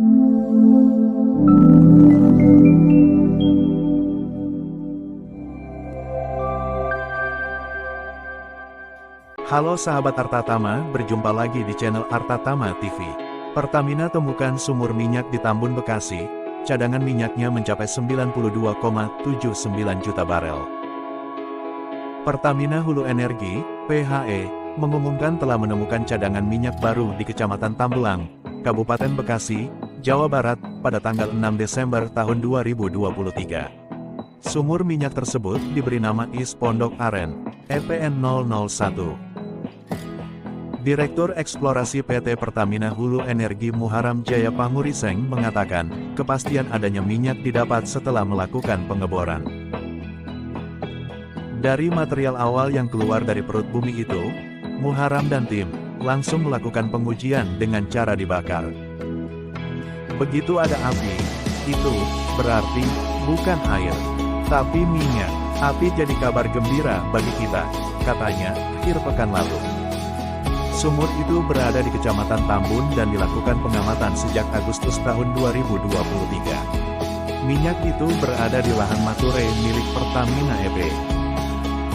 Halo sahabat Arta Tama, berjumpa lagi di channel Arta Tama TV. Pertamina temukan sumur minyak di Tambun, Bekasi. Cadangan minyaknya mencapai 92,79 juta barel. Pertamina Hulu Energi, PHE, mengumumkan telah menemukan cadangan minyak baru di Kecamatan Tambelang, Kabupaten Bekasi, Jawa Barat, pada tanggal 6 Desember tahun 2023. Sumur minyak tersebut diberi nama Is Pondok Aren, EPN 001. Direktur Eksplorasi PT Pertamina Hulu Energi Muharam Jaya Panguriseng mengatakan, kepastian adanya minyak didapat setelah melakukan pengeboran. Dari material awal yang keluar dari perut bumi itu, Muharam dan tim langsung melakukan pengujian dengan cara dibakar. Begitu ada api, itu berarti bukan air, tapi minyak. Api jadi kabar gembira bagi kita, katanya, akhir pekan lalu. Sumur itu berada di Kecamatan Tambun dan dilakukan pengamatan sejak Agustus tahun 2023. Minyak itu berada di lahan Mature milik Pertamina EP.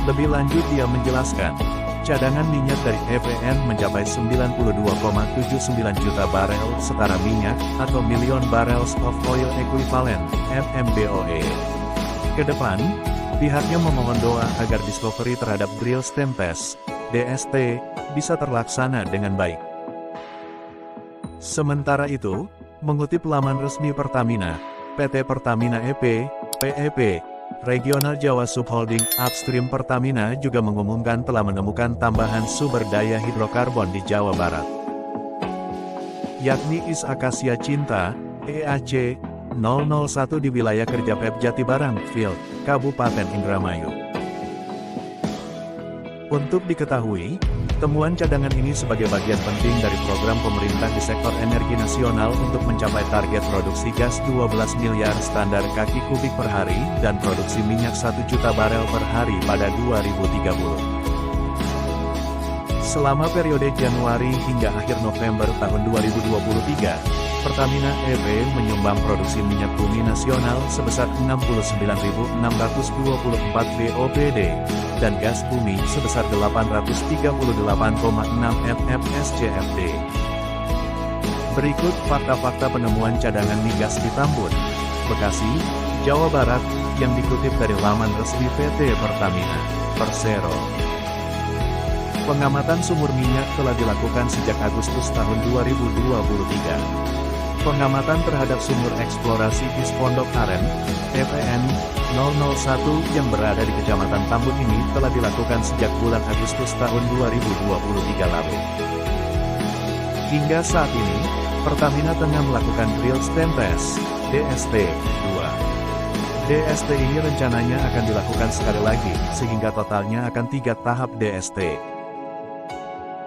Lebih lanjut dia menjelaskan, cadangan minyak dari EPN mencapai 92,79 juta barel setara minyak atau Million Barrels of Oil Equivalent, MMBOE. Kedepan, pihaknya memohon doa agar discovery terhadap drill stem test, DST, bisa terlaksana dengan baik. Sementara itu, mengutip laman resmi Pertamina, PT Pertamina EP, PEP, Regional Jawa Subholding Upstream Pertamina juga mengumumkan telah menemukan tambahan sumber daya hidrokarbon di Jawa Barat, yakni Is Akasia Cinta, EAC, 001 di wilayah kerja PEP Jatibarang Field, Kabupaten Indramayu. Untuk diketahui, temuan cadangan ini sebagai bagian penting dari program pemerintah di sektor energi nasional untuk mencapai target produksi gas 12 miliar standar kaki kubik per hari dan produksi minyak 1 juta barel per hari pada 2030. Selama periode Januari hingga akhir November tahun 2023, Pertamina EP menyumbang produksi minyak bumi nasional sebesar 69.624 BOPD, dan gas bumi sebesar 838,6 mmSCFD. Berikut fakta-fakta penemuan cadangan migas di Tambun, Bekasi, Jawa Barat, yang dikutip dari laman resmi PT Pertamina, Persero. Pengamatan sumur minyak telah dilakukan sejak Agustus tahun 2023. Pengamatan terhadap sumur eksplorasi Is Pondok Aren, EPN 001 yang berada di Kecamatan Tambun ini telah dilakukan sejak bulan Agustus tahun 2023 lalu. Hingga saat ini, Pertamina tengah melakukan drill stem test, DST, 2. DST ini rencananya akan dilakukan sekali lagi, sehingga totalnya akan 3 tahap DST.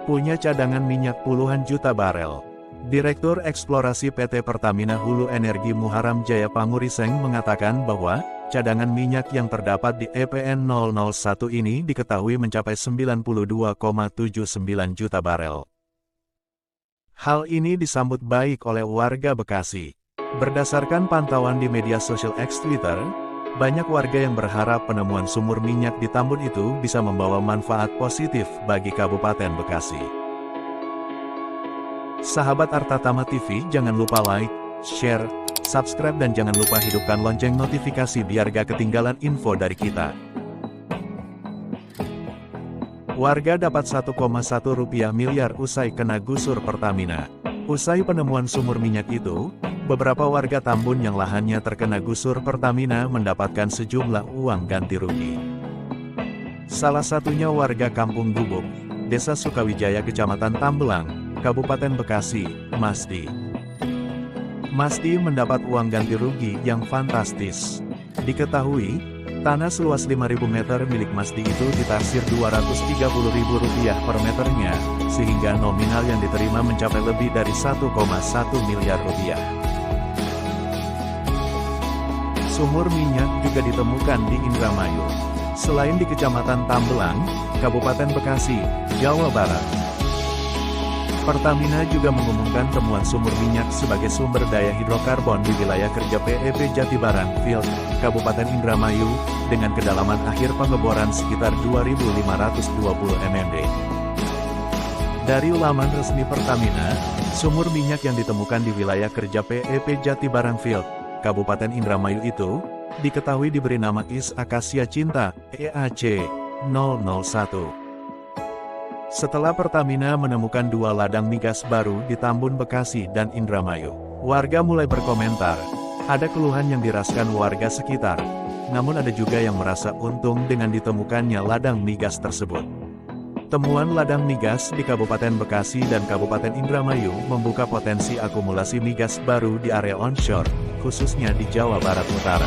Punya cadangan minyak puluhan juta barel. Direktur Eksplorasi PT Pertamina Hulu Energi Muharam Jaya Panguriseng mengatakan bahwa cadangan minyak yang terdapat di EPN 001 ini diketahui mencapai 92,79 juta barel. Hal ini disambut baik oleh warga Bekasi. Berdasarkan pantauan di media sosial X Twitter, banyak warga yang berharap penemuan sumur minyak di Tambun itu bisa membawa manfaat positif bagi Kabupaten Bekasi. Sahabat Arta Tama TV, jangan lupa like, share, subscribe dan jangan lupa hidupkan lonceng notifikasi biar gak ketinggalan info dari kita. Warga dapat 1,1 miliar usai kena gusur Pertamina. Usai penemuan sumur minyak itu, beberapa warga Tambun yang lahannya terkena gusur Pertamina mendapatkan sejumlah uang ganti rugi. Salah satunya warga Kampung Gubuk, Desa Sukawijaya Kecamatan Tambelang, Kabupaten Bekasi, Masdi. Masdi mendapat uang ganti rugi yang fantastis. Diketahui, tanah seluas 5.000 meter milik Masdi itu ditaksir Rp230.000 per meternya, sehingga nominal yang diterima mencapai lebih dari 1,1 miliar rupiah. Sumur minyak juga ditemukan di Indramayu. Selain di Kecamatan Tambelang, Kabupaten Bekasi, Jawa Barat. Pertamina juga mengumumkan temuan sumur minyak sebagai sumber daya hidrokarbon di wilayah kerja PEP Jatibarang Field, Kabupaten Indramayu, dengan kedalaman akhir pengeboran sekitar 2.520 mmd. Dari laman resmi Pertamina, sumur minyak yang ditemukan di wilayah kerja PEP Jatibarang Field, Kabupaten Indramayu itu, diketahui diberi nama IS Akasia Cinta, EAC 001. Setelah Pertamina menemukan 2 ladang migas baru di Tambun Bekasi dan Indramayu, warga mulai berkomentar. Ada keluhan yang dirasakan warga sekitar, namun ada juga yang merasa untung dengan ditemukannya ladang migas tersebut. Temuan ladang migas di Kabupaten Bekasi dan Kabupaten Indramayu membuka potensi akumulasi migas baru di area onshore, khususnya di Jawa Barat Utara.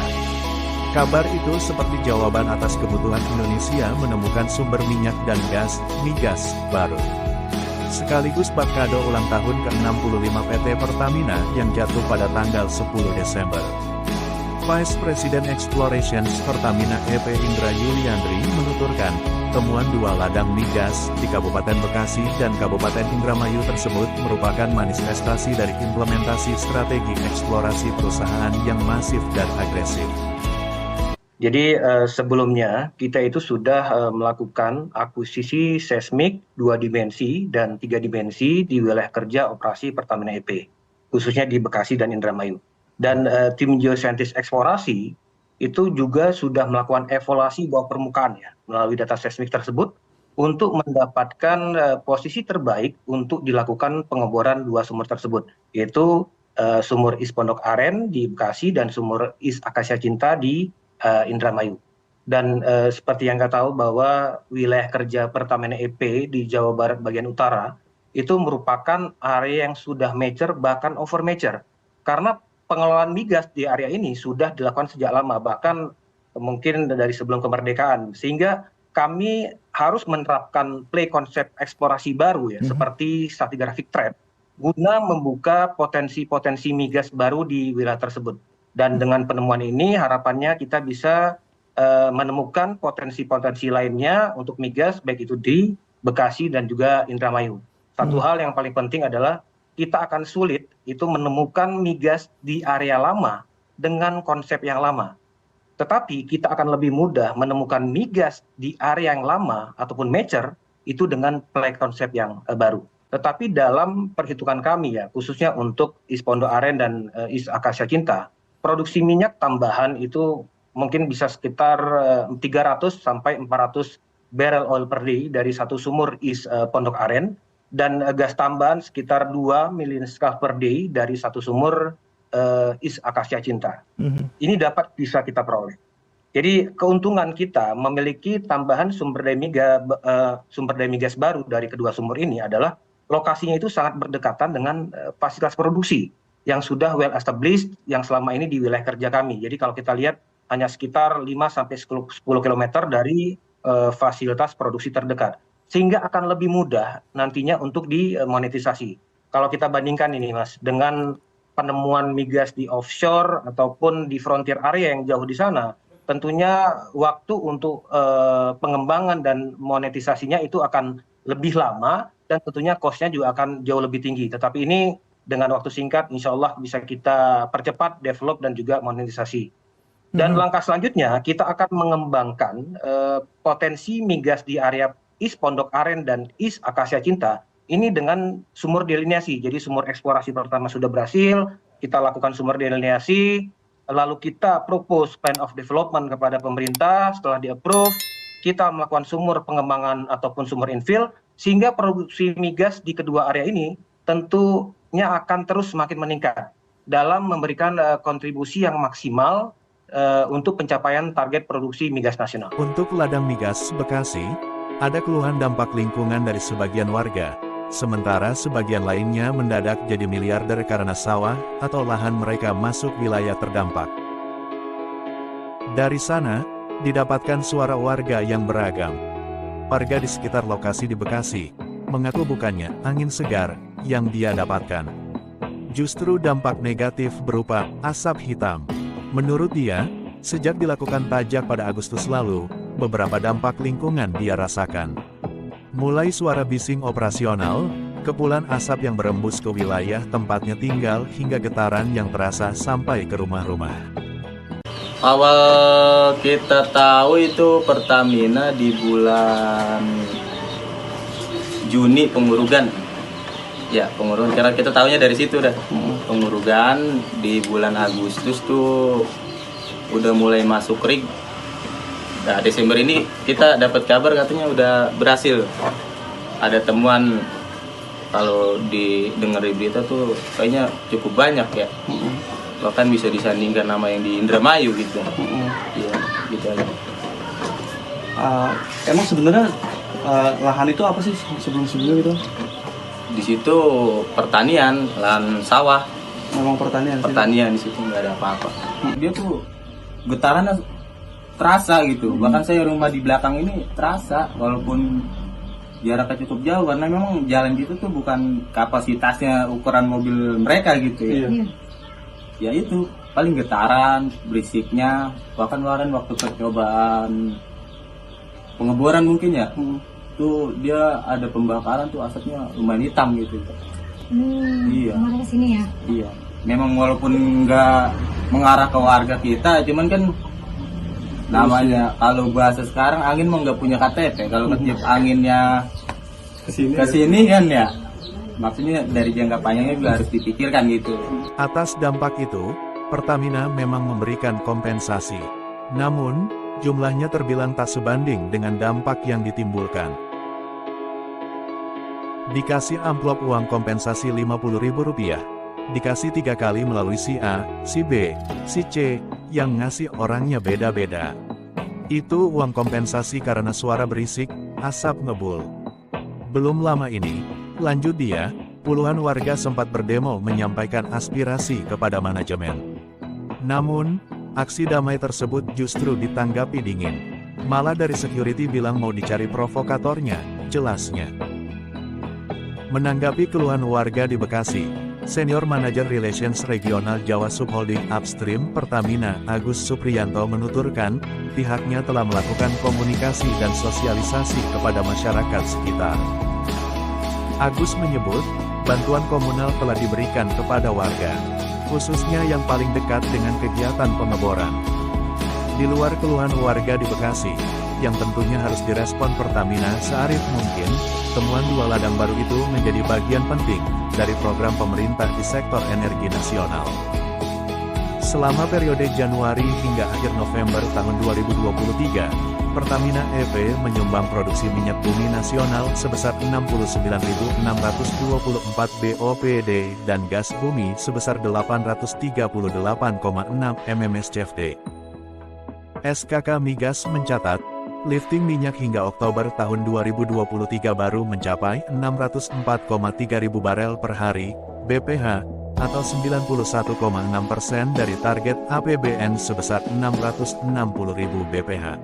Kabar itu seperti jawaban atas kebutuhan Indonesia menemukan sumber minyak dan gas, migas, baru. Sekaligus bak kado ulang tahun ke-65 PT Pertamina yang jatuh pada tanggal 10 Desember. Vice President Explorations Pertamina EP Indra Yuliandri menuturkan, temuan 2 ladang migas di Kabupaten Bekasi dan Kabupaten Indramayu tersebut merupakan manifestasi dari implementasi strategi eksplorasi perusahaan yang masif dan agresif. Jadi sebelumnya kita itu sudah melakukan akuisisi seismik 2 dimensi dan 3 dimensi di wilayah kerja operasi Pertamina EP, khususnya di Bekasi dan Indramayu. Dan tim geosaintis eksplorasi itu juga sudah melakukan evaluasi bawah permukaan ya, melalui data seismik tersebut untuk mendapatkan posisi terbaik untuk dilakukan pengeboran 2 sumur tersebut, yaitu sumur IS Pondok Aren di Bekasi dan sumur IS Akasia Cinta di Indramayu. Dan seperti yang kita tahu bahwa wilayah kerja Pertamina EP di Jawa Barat bagian utara itu merupakan area yang sudah mature bahkan over mature, karena pengelolaan migas di area ini sudah dilakukan sejak lama, bahkan mungkin dari sebelum kemerdekaan, sehingga kami harus menerapkan play konsep eksplorasi baru ya, seperti stratigraphic trap, guna membuka potensi-potensi migas baru di wilayah tersebut. Dan dengan penemuan ini harapannya kita bisa menemukan potensi-potensi lainnya untuk migas, baik itu di Bekasi dan juga Indramayu. Satu hal yang paling penting adalah kita akan sulit itu menemukan migas di area lama dengan konsep yang lama. Tetapi kita akan lebih mudah menemukan migas di area yang lama ataupun mature itu dengan play konsep yang baru. Tetapi dalam perhitungan kami ya, khususnya untuk IS Pondok Aren dan IS Akasia Cinta, produksi minyak tambahan itu mungkin bisa sekitar 300 sampai 400 barrel oil per day dari satu sumur IS Pondok Aren, dan gas tambahan sekitar 2 million scf per day dari satu sumur IS Akasia Cinta. Ini dapat bisa kita peroleh. Jadi keuntungan kita memiliki tambahan sumber daya migas baru dari kedua sumur ini adalah lokasinya itu sangat berdekatan dengan fasilitas produksi yang sudah well established yang selama ini di wilayah kerja kami. Jadi kalau kita lihat hanya sekitar 5 sampai 10 km dari fasilitas produksi terdekat. Sehingga akan lebih mudah nantinya untuk dimonetisasi. Kalau kita bandingkan ini Mas, dengan penemuan migas di offshore ataupun di frontier area yang jauh di sana, tentunya waktu untuk pengembangan dan monetisasinya itu akan lebih lama dan tentunya cost-nya juga akan jauh lebih tinggi. Tetapi ini dengan waktu singkat insya Allah bisa kita percepat, develop dan juga monetisasi. Dan langkah selanjutnya kita akan mengembangkan potensi migas di area IS Pondok Aren dan IS Akasia Cinta ini dengan sumur delineasi. Jadi sumur eksplorasi pertama sudah berhasil, kita lakukan sumur delineasi, lalu kita propose plan of development kepada pemerintah. Setelah di-approve, kita melakukan sumur pengembangan ataupun sumur infill, sehingga produksi migas di kedua area ini tentunya akan terus semakin meningkat dalam memberikan kontribusi yang maksimal untuk pencapaian target produksi migas nasional. Untuk ladang migas Bekasi, ada keluhan dampak lingkungan dari sebagian warga, sementara sebagian lainnya mendadak jadi miliarder karena sawah atau lahan mereka masuk wilayah terdampak. Dari sana, didapatkan suara warga yang beragam. Warga di sekitar lokasi di Bekasi mengaku bukannya angin segar yang dia dapatkan, justru dampak negatif berupa asap hitam. Menurut dia, sejak dilakukan pajak pada Agustus lalu, beberapa dampak lingkungan dia rasakan. Mulai suara bising operasional, Kepulan asap yang berembus ke wilayah tempatnya tinggal hingga getaran yang terasa sampai ke rumah-rumah. Awal kita tahu itu Pertamina di bulan Juni pengurugan. Ya, pengurugan karena kita tahunya dari situ dah. Pengurugan di bulan Agustus tuh udah mulai masuk rig. Nah, Desember ini kita dapat kabar katanya udah berhasil. Ada temuan, kalau didengar di berita tuh kayaknya cukup banyak ya. Bahkan bisa disandingkan nama yang di Indramayu gitu. Iya, gitu aja. Emang sebenarnya lahan itu apa sih sebelum-sebelumnya gitu? Di situ pertanian, lahan sawah. Memang pertanian. Pertanian di situ nggak ada apa-apa. Dia tuh getarannya terasa gitu. Bahkan saya rumah di belakang ini terasa walaupun jaraknya cukup jauh karena memang jalan gitu tuh bukan kapasitasnya ukuran mobil mereka gitu ya. Iya. Ya itu paling getaran, berisiknya, bahkan kemarin waktu percobaan pengeboran mungkin ya. Tuh dia ada pembakaran tuh asapnya lumayan hitam gitu. Iya. Mengarah ke sini ya. Iya. Memang walaupun nggak mengarah ke warga kita, cuman kan namanya kalau bahasa sekarang angin mau nggak punya KTP. Kalau ketiap anginnya kesini kan ya, maksudnya dari jangka panjangnya juga harus dipikirkan gitu. Atas dampak itu, Pertamina memang memberikan kompensasi. Namun, jumlahnya terbilang tak sebanding dengan dampak yang ditimbulkan. Dikasih amplop uang kompensasi Rp50.000, dikasih 3 kali melalui si A, si B, si C, yang ngasih orangnya beda-beda. Itu uang kompensasi karena suara berisik, asap ngebul. Belum lama ini, lanjut dia, puluhan warga sempat berdemo menyampaikan aspirasi kepada manajemen. Namun, aksi damai tersebut justru ditanggapi dingin. Malah dari security bilang mau dicari provokatornya, jelasnya. Menanggapi keluhan warga di Bekasi, Senior Manager Relations Regional Jawa Subholding Upstream Pertamina Agus Supriyanto menuturkan, pihaknya telah melakukan komunikasi dan sosialisasi kepada masyarakat sekitar. Agus menyebut, bantuan komunal telah diberikan kepada warga, khususnya yang paling dekat dengan kegiatan pengeboran. Di luar keluhan warga di Bekasi, yang tentunya harus direspon Pertamina searif mungkin, temuan 2 ladang baru itu menjadi bagian penting dari program pemerintah di sektor energi nasional. Selama periode Januari hingga akhir November tahun 2023, Pertamina EV menyumbang produksi minyak bumi nasional sebesar 69.624 BOPD dan gas bumi sebesar 838,6 mmscfd. SKK Migas mencatat, lifting minyak hingga Oktober tahun 2023 baru mencapai 604,3 ribu barel per hari, BPH, atau 91,6% dari target APBN sebesar 660 ribu BPH.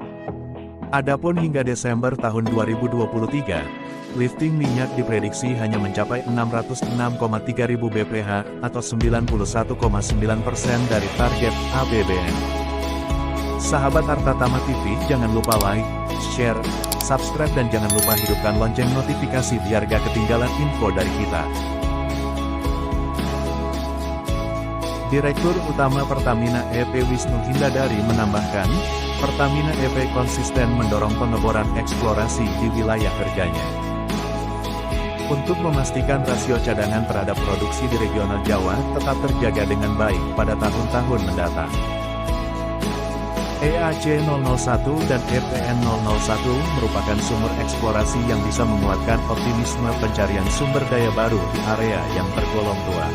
Adapun hingga Desember tahun 2023, lifting minyak diprediksi hanya mencapai 606,3 ribu BPH atau 91,9% dari target APBN. Sahabat Arta Tama TV, jangan lupa like, share, subscribe dan jangan lupa hidupkan lonceng notifikasi biar gak ketinggalan info dari kita. Direktur Utama Pertamina EP Wisnu Hindadari menambahkan, Pertamina EP konsisten mendorong pengeboran eksplorasi di wilayah kerjanya. Untuk memastikan rasio cadangan terhadap produksi di regional Jawa tetap terjaga dengan baik pada tahun-tahun mendatang. EAC 001 dan EPN 001 merupakan sumber eksplorasi yang bisa menguatkan optimisme pencarian sumber daya baru di area yang tergolong tua.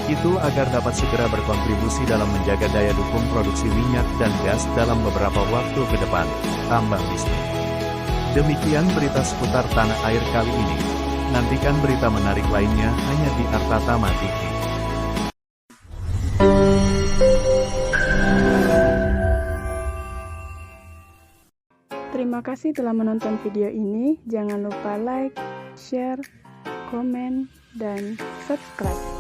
Itu agar dapat segera berkontribusi dalam menjaga daya dukung produksi minyak dan gas dalam beberapa waktu ke depan, tambah Wisnu. Demikian berita seputar tanah air kali ini. Nantikan berita menarik lainnya hanya di Arta Tama TV. Terima kasih telah menonton video ini. Jangan lupa like, share, komen, dan subscribe.